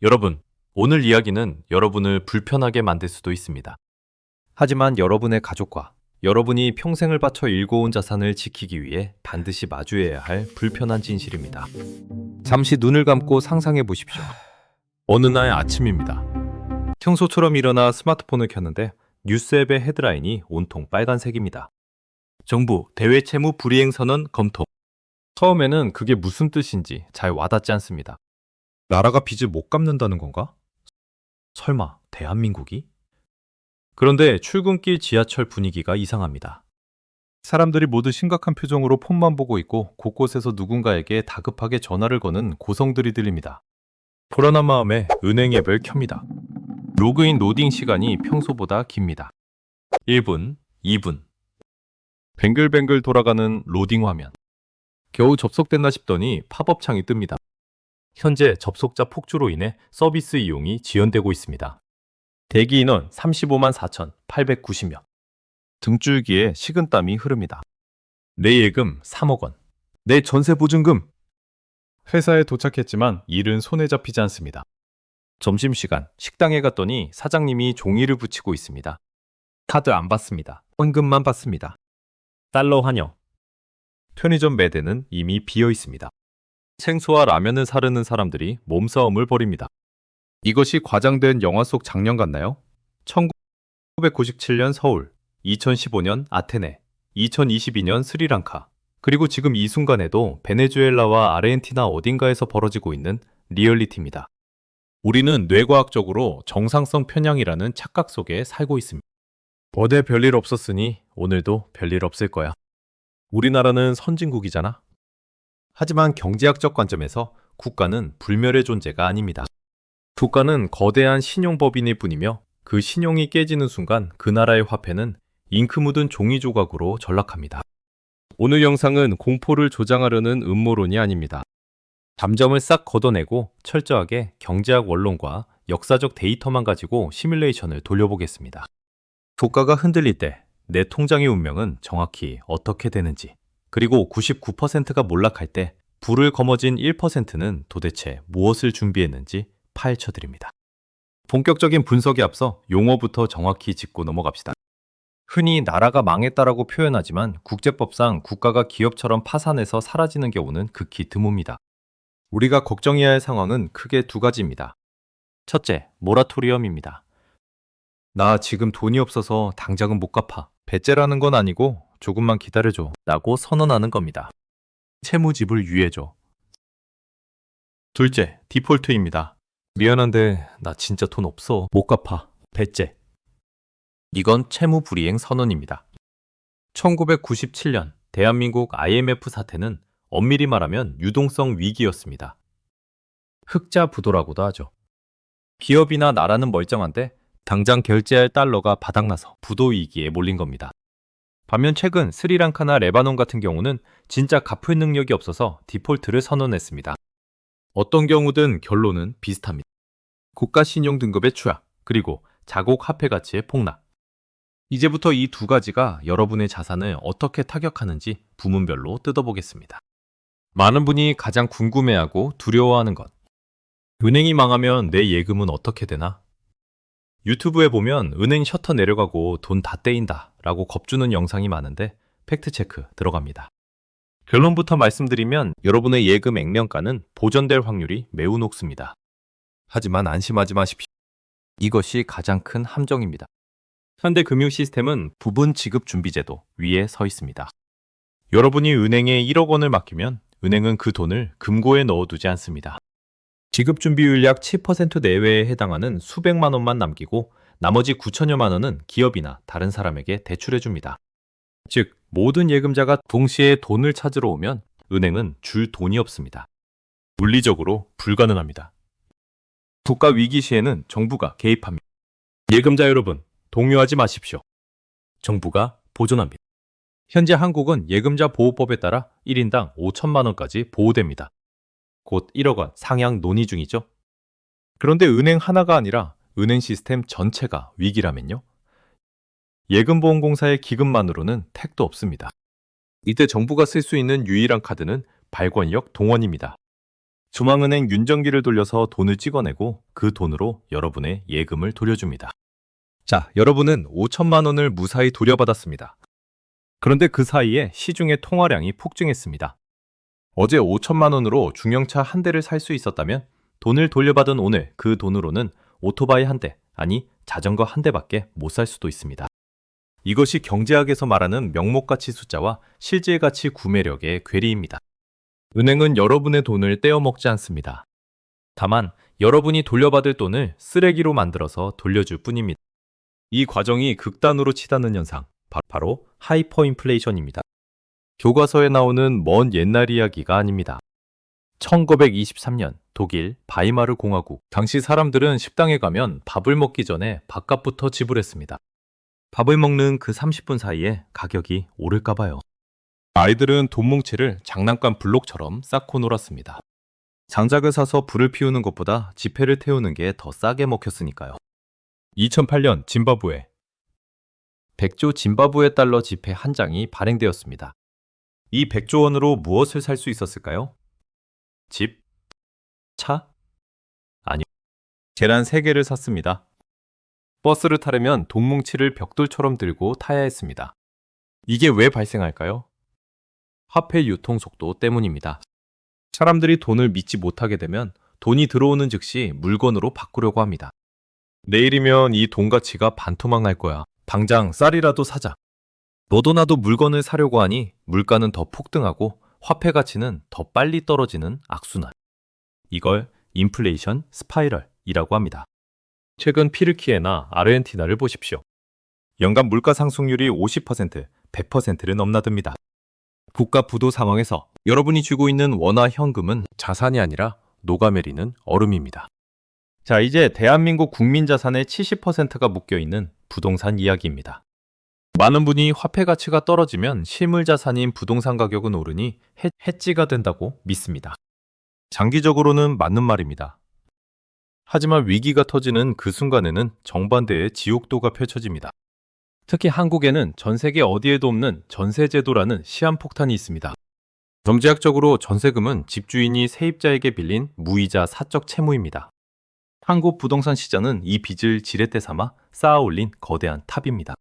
여러분, 오늘 이야기는 여러분을 불편하게 만들 수도 있습니다. 하지만 여러분의 가족과 여러분이 평생을 바쳐 일궈온 자산을 지키기 위해 반드시 마주해야 할 불편한 진실입니다. 잠시 눈을 감고 상상해 보십시오. 어느 날 아침입니다. 평소처럼 일어나 스마트폰을 켰는데 뉴스 앱의 헤드라인이 온통 빨간색입니다. 정부 대외 채무 불이행 선언 검토. 처음에는 그게 무슨 뜻인지 잘 와닿지 않습니다. 나라가 빚을 못 갚는다는 건가? 설마 대한민국이? 그런데 출근길 지하철 분위기가 이상합니다. 사람들이 모두 심각한 표정으로 폰만 보고 있고 곳곳에서 누군가에게 다급하게 전화를 거는 고성들이 들립니다. 불안한 마음에 은행 앱을 켭니다. 로그인 로딩 시간이 평소보다 깁니다. 1분, 2분. 뱅글뱅글 돌아가는 로딩 화면. 겨우 접속됐나 싶더니 팝업 창이 뜹니다. 현재 접속자 폭주로 인해 서비스 이용이 지연되고 있습니다. 대기 인원 35만 4,890명. 등줄기에 식은땀이 흐릅니다. 내 예금 3억 원. 내 전세 보증금. 회사에 도착했지만 일은 손에 잡히지 않습니다. 점심시간 식당에 갔더니 사장님이 종이를 붙이고 있습니다. 카드 안 받습니다. 현금만 받습니다. 달러 환영. 편의점 매대는 이미 비어 있습니다. 생수와 라면을 사르는 사람들이 몸싸움을 벌입니다. 이것이 과장된 영화 속 장면 같나요? 1997년 서울, 2015년 아테네, 2022년 스리랑카, 그리고 지금 이 순간에도 베네수엘라와 아르헨티나 어딘가에서 벌어지고 있는 리얼리티입니다. 우리는 뇌과학적으로 정상성 편향이라는 착각 속에 살고 있습니다. 어제 별일 없었으니 오늘도 별일 없을 거야. 우리나라는 선진국이잖아. 하지만 경제학적 관점에서 국가는 불멸의 존재가 아닙니다. 국가는 거대한 신용법인일 뿐이며 그 신용이 깨지는 순간 그 나라의 화폐는 잉크 묻은 종이 조각으로 전락합니다. 오늘 영상은 공포를 조장하려는 음모론이 아닙니다. 감정을 싹 걷어내고 철저하게 경제학 원론과 역사적 데이터만 가지고 시뮬레이션을 돌려보겠습니다. 국가가 흔들릴 때 내 통장의 운명은 정확히 어떻게 되는지, 그리고 99%가 몰락할 때 불을 거머쥔 1%는 도대체 무엇을 준비했는지 파헤쳐드립니다. 본격적인 분석에 앞서 용어부터 정확히 짚고 넘어갑시다. 흔히 나라가 망했다라고 표현하지만 국제법상 국가가 기업처럼 파산해서 사라지는 경우는 극히 드뭅니다. 우리가 걱정해야 할 상황은 크게 두 가지입니다. 첫째, 모라토리엄입니다. 나 지금 돈이 없어서 당장은 못 갚아. 배째라는 건 아니고 조금만 기다려줘 라고 선언하는 겁니다. 채무집을 유예줘. 둘째, 디폴트입니다. 미안한데 나 진짜 돈 없어. 못 갚아. 배째. 이건 채무 불이행 선언입니다. 1997년 대한민국 IMF 사태는 엄밀히 말하면 유동성 위기였습니다. 흑자 부도라고도 하죠. 기업이나 나라는 멀쩡한데 당장 결제할 달러가 바닥나서 부도 위기에 몰린 겁니다. 반면 최근 스리랑카나 레바논 같은 경우는 진짜 갚을 능력이 없어서 디폴트를 선언했습니다. 어떤 경우든 결론은 비슷합니다. 국가 신용 등급의 추락, 그리고 자국 화폐 가치의 폭락. 이제부터 이 두 가지가 여러분의 자산을 어떻게 타격하는지 부문별로 뜯어보겠습니다. 많은 분이 가장 궁금해하고 두려워하는 것. 은행이 망하면 내 예금은 어떻게 되나? 유튜브에 보면 은행 셔터 내려가고 돈 다 떼인다 라고 겁주는 영상이 많은데 팩트체크 들어갑니다. 결론부터 말씀드리면 여러분의 예금 액면가는 보전될 확률이 매우 높습니다. 하지만 안심하지 마십시오. 이것이 가장 큰 함정입니다. 현대 금융 시스템은 부분 지급 준비 제도 위에 서 있습니다. 여러분이 은행에 1억 원을 맡기면 은행은 그 돈을 금고에 넣어두지 않습니다. 지급 준비율 약 7% 내외에 해당하는 수백만 원만 남기고 나머지 9천여만 원은 기업이나 다른 사람에게 대출해 줍니다. 즉, 모든 예금자가 동시에 돈을 찾으러 오면 은행은 줄 돈이 없습니다. 물리적으로 불가능합니다. 국가 위기 시에는 정부가 개입합니다. 예금자 여러분, 동요하지 마십시오. 정부가 보존합니다. 현재 한국은 예금자 보호법에 따라 1인당 5천만 원까지 보호됩니다. 곧 1억 원 상향 논의 중이죠. 그런데 은행 하나가 아니라 은행 시스템 전체가 위기라면요? 예금보험공사의 기금만으로는 택도 없습니다. 이때 정부가 쓸 수 있는 유일한 카드는 발권력 동원입니다. 중앙은행 윤정기를 돌려서 돈을 찍어내고 그 돈으로 여러분의 예금을 돌려줍니다. 자, 여러분은 5천만 원을 무사히 돌려받았습니다. 그런데 그 사이에 시중의 통화량이 폭증했습니다. 어제 5천만 원으로 중형차 한 대를 살 수 있었다면 돈을 돌려받은 오늘 그 돈으로는 오토바이 한 대, 아니 자전거 한 대밖에 못 살 수도 있습니다. 이것이 경제학에서 말하는 명목가치 숫자와 실질가치 구매력의 괴리입니다. 은행은 여러분의 돈을 떼어먹지 않습니다. 다만 여러분이 돌려받을 돈을 쓰레기로 만들어서 돌려줄 뿐입니다. 이 과정이 극단으로 치닫는 현상, 바로 하이퍼인플레이션입니다. 교과서에 나오는 먼 옛날 이야기가 아닙니다. 1923년 독일 바이마르 공화국, 당시 사람들은 식당에 가면 밥을 먹기 전에 밥값부터 지불했습니다. 밥을 먹는 그 30분 사이에 가격이 오를까 봐요. 아이들은 돈 뭉치를 장난감 블록처럼 쌓고 놀았습니다. 장작을 사서 불을 피우는 것보다 지폐를 태우는 게 더 싸게 먹혔으니까요. 2008년 짐바브웨. 100조 짐바브웨 달러 지폐 한 장이 발행되었습니다. 이 100조 원으로 무엇을 살 수 있었을까요? 집? 차? 아니요. 계란 3개를 샀습니다. 버스를 타려면 돈 뭉치를 벽돌처럼 들고 타야 했습니다. 이게 왜 발생할까요? 화폐 유통 속도 때문입니다. 사람들이 돈을 믿지 못하게 되면 돈이 들어오는 즉시 물건으로 바꾸려고 합니다. 내일이면 이 돈 가치가 반토막 날 거야. 당장 쌀이라도 사자. 너도 나도 물건을 사려고 하니 물가는 더 폭등하고 화폐 가치는 더 빨리 떨어지는 악순환. 이걸 인플레이션 스파이럴이라고 합니다. 최근 피르키예나 아르헨티나를 보십시오. 연간 물가 상승률이 50%, 100%를 넘나듭니다. 국가 부도 상황에서 여러분이 쥐고 있는 원화 현금은 자산이 아니라 녹아내리는 얼음입니다. 자, 이제 대한민국 국민 자산의 70%가 묶여있는 부동산 이야기입니다. 많은 분이 화폐 가치가 떨어지면 실물 자산인 부동산 가격은 오르니 해지가 된다고 믿습니다. 장기적으로는 맞는 말입니다. 하지만 위기가 터지는 그 순간에는 정반대의 지옥도가 펼쳐집니다. 특히 한국에는 전 세계 어디에도 없는 전세제도라는 시한폭탄이 있습니다. 경제학적으로 전세금은 집주인이 세입자에게 빌린 무이자 사적 채무입니다. 한국 부동산 시장은 이 빚을 지렛대 삼아 쌓아 올린 거대한 탑입니다.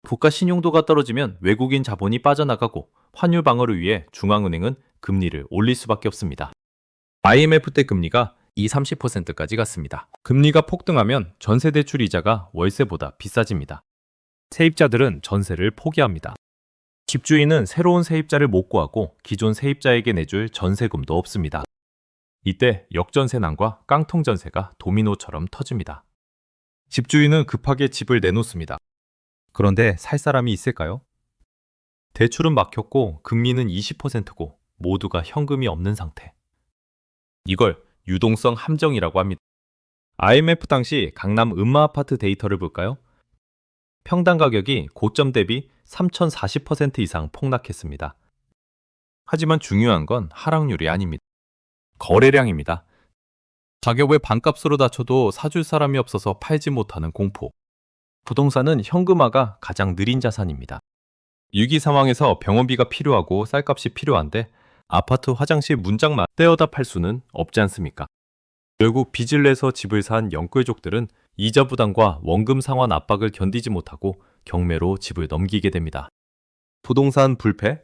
국가 신용도가 떨어지면 외국인 자본이 빠져나가고 환율 방어를 위해 중앙은행은 금리를 올릴 수밖에 없습니다. IMF 때 금리가 30%까지 갔습니다. 금리가 폭등하면 전세 대출 이자가 월세보다 비싸집니다. 세입자들은 전세를 포기합니다. 집주인은 새로운 세입자를 못 구하고 기존 세입자에게 내줄 전세금도 없습니다. 이때 역전세난과 깡통전세가 도미노처럼 터집니다. 집주인은 급하게 집을 내놓습니다. 그런데 살 사람이 있을까요? 대출은 막혔고 금리는 20%고 모두가 현금이 없는 상태. 이걸 유동성 함정이라고 합니다. IMF 당시 강남 음마아파트 데이터를 볼까요? 평당 가격이 고점 대비 3040% 이상 폭락했습니다. 하지만 중요한 건 하락률이 아닙니다. 거래량입니다. 가격을 반값으로 낮춰도 사줄 사람이 없어서 팔지 못하는 공포. 부동산은 현금화가 가장 느린 자산입니다. 위기 상황에서 병원비가 필요하고 쌀값이 필요한데 아파트 화장실 문짝만 떼어다 팔 수는 없지 않습니까? 결국 빚을 내서 집을 산 영끌족들은 이자 부담과 원금 상환 압박을 견디지 못하고 경매로 집을 넘기게 됩니다. 부동산 불패?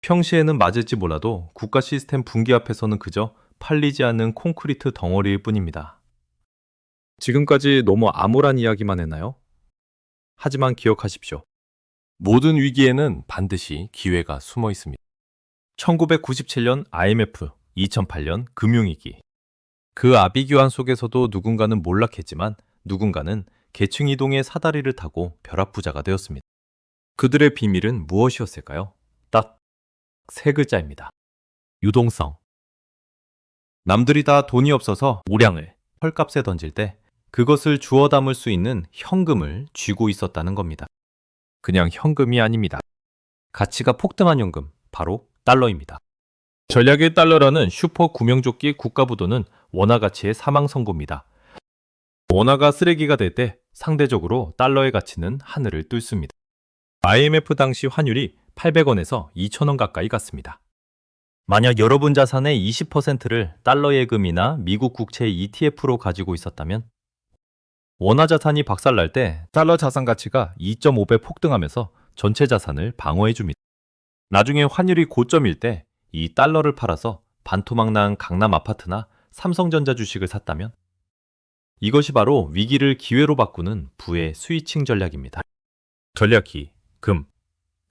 평시에는 맞을지 몰라도 국가 시스템 붕괴 앞에서는 그저 팔리지 않는 콘크리트 덩어리일 뿐입니다. 지금까지 너무 암울한 이야기만 했나요? 하지만 기억하십시오. 모든 위기에는 반드시 기회가 숨어 있습니다. 1997년 IMF, 2008년 금융위기. 그 아비규환 속에서도 누군가는 몰락했지만 누군가는 계층 이동의 사다리를 타고 벼락부자가 되었습니다. 그들의 비밀은 무엇이었을까요? 딱 세 글자입니다. 유동성. 남들이 다 돈이 없어서 우량을 헐값에 던질 때 그것을 주워 담을 수 있는 현금을 쥐고 있었다는 겁니다. 그냥 현금이 아닙니다. 가치가 폭등한 현금, 바로 달러입니다. 전략의 달러라는 슈퍼 구명조끼 국가부도는 원화 가치의 사망 선고입니다. 원화가 쓰레기가 될 때 상대적으로 달러의 가치는 하늘을 뚫습니다. IMF 당시 환율이 800원에서 2,000원 가까이 갔습니다. 만약 여러분 자산의 20%를 달러 예금이나 미국 국채 ETF로 가지고 있었다면 원화 자산이 박살날 때 달러 자산 가치가 2.5배 폭등하면서 전체 자산을 방어해 줍니다. 나중에 환율이 고점일 때 이 달러를 팔아서 반토막 난 강남 아파트나 삼성전자 주식을 샀다면 이것이 바로 위기를 기회로 바꾸는 부의 스위칭 전략입니다. 전략2. 금.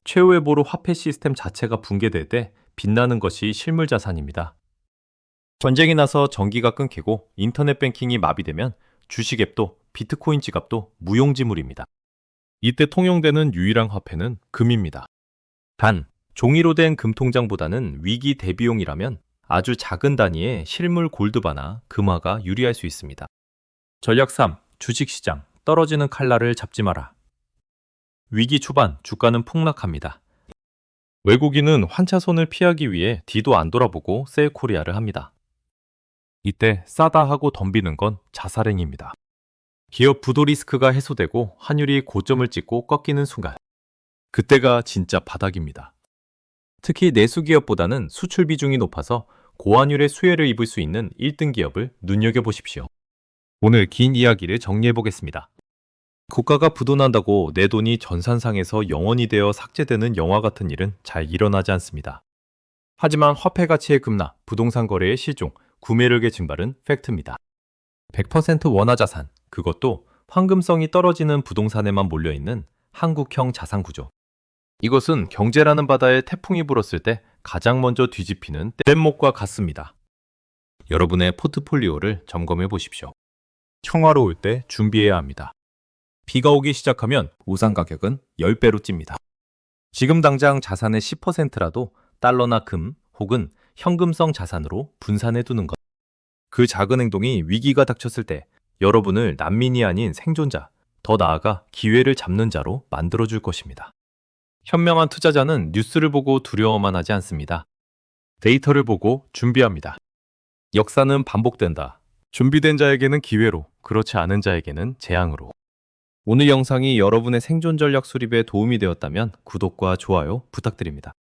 최후의 보루 화폐 시스템 자체가 붕괴될 때 빛나는 것이 실물 자산입니다. 전쟁이 나서 전기가 끊기고 인터넷 뱅킹이 마비되면 주식 앱도 비트코인 지갑도 무용지물입니다. 이때 통용되는 유일한 화폐는 금입니다. 단, 종이로 된 금통장보다는 위기 대비용이라면 아주 작은 단위의 실물 골드바나 금화가 유리할 수 있습니다. 전략 3. 주식시장. 떨어지는 칼날을 잡지 마라. 위기 초반 주가는 폭락합니다. 외국인은 환차손을 피하기 위해 뒤도 안 돌아보고 셀코리아를 합니다. 이때 싸다 하고 덤비는 건 자살행위입니다. 기업 부도 리스크가 해소되고 환율이 고점을 찍고 꺾이는 순간 그때가 진짜 바닥입니다. 특히 내수 기업보다는 수출 비중이 높아서 고환율의 수혜를 입을 수 있는 1등 기업을 눈여겨보십시오. 오늘 긴 이야기를 정리해보겠습니다. 국가가 부도난다고 내 돈이 전산상에서 영원이 되어 삭제되는 영화 같은 일은 잘 일어나지 않습니다. 하지만 화폐 가치의 급락, 부동산 거래의 실종, 구매력의 증발은 팩트입니다. 100% 원화 자산, 그것도 황금성이 떨어지는 부동산에만 몰려있는 한국형 자산 구조. 이것은 경제라는 바다에 태풍이 불었을 때 가장 먼저 뒤집히는 뗏목과 같습니다. 여러분의 포트폴리오를 점검해 보십시오. 평화로울 때 준비해야 합니다. 비가 오기 시작하면 우산 가격은 10배로 찝니다. 지금 당장 자산의 10%라도 달러나 금 혹은 현금성 자산으로 분산해 두는 것. 그 작은 행동이 위기가 닥쳤을 때 여러분을 난민이 아닌 생존자, 더 나아가 기회를 잡는 자로 만들어줄 것입니다. 현명한 투자자는 뉴스를 보고 두려워만 하지 않습니다. 데이터를 보고 준비합니다. 역사는 반복된다. 준비된 자에게는 기회로, 그렇지 않은 자에게는 재앙으로. 오늘 영상이 여러분의 생존 전략 수립에 도움이 되었다면 구독과 좋아요 부탁드립니다.